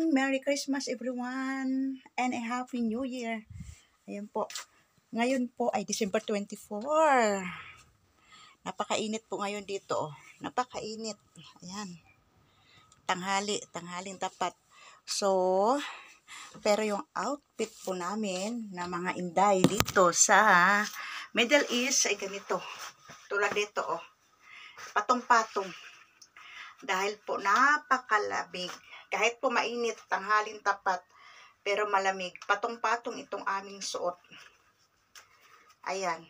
Merry Christmas everyone and a Happy New Year. Ayan po. Ngayon po ay December 24. Napakainit po ngayon dito. Napakainit. Ayan. Tanghaling tapat. So, pero yung outfit po namin na mga inday dito sa Middle East ay ganito. Tulad dito Patong-patong. Dahil po napakalamig. Kahit po mainit, tanghaling tapat, pero malamig. Patong-patong itong aming suot. Ayan.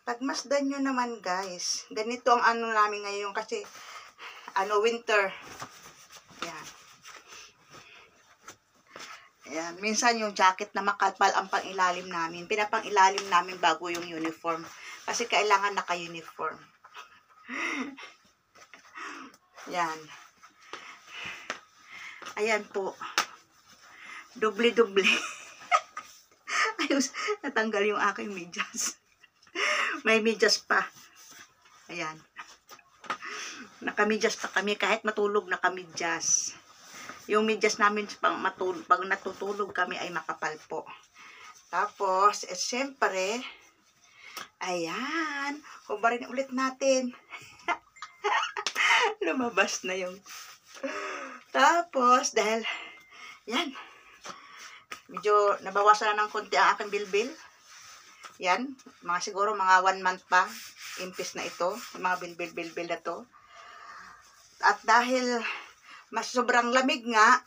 Pagmasdan nyo naman guys, ganito ang ano namin ngayon kasi winter. Ayan. Ayan. Minsan yung jacket na makalpal ang pang-ilalim namin. Pinapang-ilalim namin bago yung uniform. Kasi kailangan naka-uniform. Yan. Ayan po. Doble-doble. Ayos, natanggal yung aking medyas. May medyas pa. Ayan. Nakamedyas pa kami kahit matulog nakamedyas. Yung medyas namin pag natutulog kami ay makapal po. Tapos, siyempre, ayan, hubarin ulit natin. Lumabas na yung tapos dahil yan medyo nabawasan na ng konti ang aking bilbil. Yan, siguro mga 1 month pa impis na ito, yung mga bilbil na to. At dahil mas sobrang lamig nga,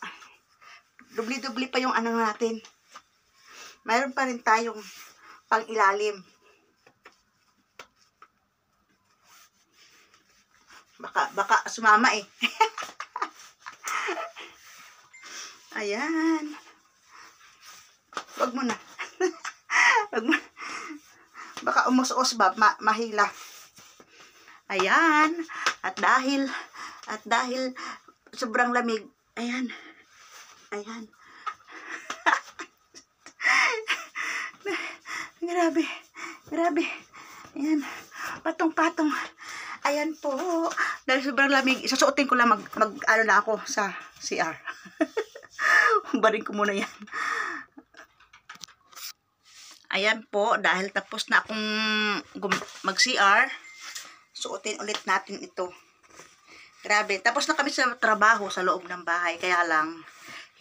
dubli-dubli pa yung ano natin. Mayroon pa rin tayong pang ilalim. Baka sumama Ayan. Wag mo na. Wag mo. Baka umus-us ba? Mahila. Ayan. At dahil sobrang lamig. Ayan. Ayan. Grabe. Ayan. Patong-patong. Ayan po. Dahil sobrang lamig, susuotin ko lang ano na ako sa CR. Barin ko muna yan. Ayan po, dahil tapos na akong mag-CR, suotin ulit natin ito. Grabe, tapos na kami sa trabaho sa loob ng bahay, kaya lang,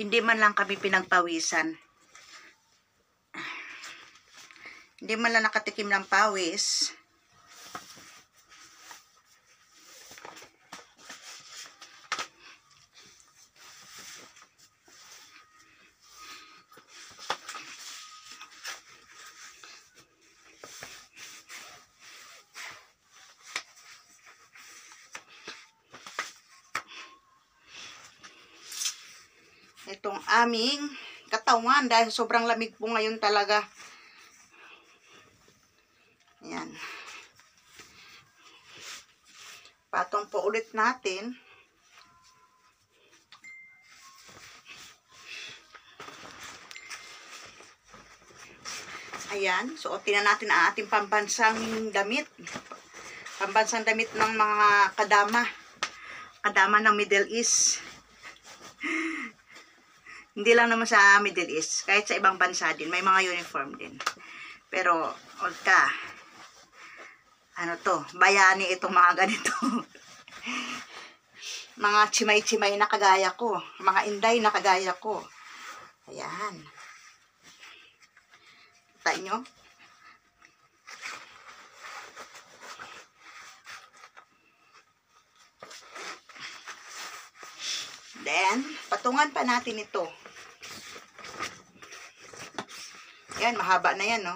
hindi man lang kami pinagpawisan. Hindi man lang nakatikim ng pawis. Itong aming katawan dahil sobrang lamig po ngayon talaga. Ayan. Patong po ulit natin. Ayan. Suotin na natin ang ating pambansang damit. Pambansang damit ng mga kadama. Kadama ng Middle East. Hindi lang naman sa Middle East. Kahit sa ibang bansa din. May mga uniform din. Pero, bayani itong mga ganito. Mga chimay-chimay na kagaya ko. Mga inday na kagaya ko. Ayan. Kita nyo? Then, patungan pa natin ito. Yan, mahaba na yan, no?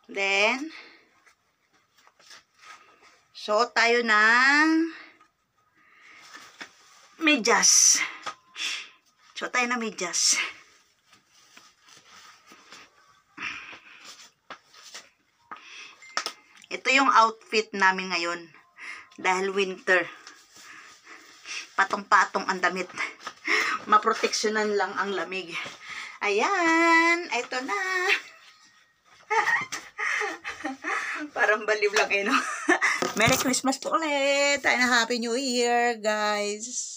Then, suot tayo ng medyas. So, tayo na medyas. Ito yung outfit namin ngayon. Dahil winter. Patong-patong ang damit. Maproteksyonan lang ang lamig. Ayan. Ito na. Parang baliw lang eh, no? Merry Christmas po ulit. And Happy New Year, guys.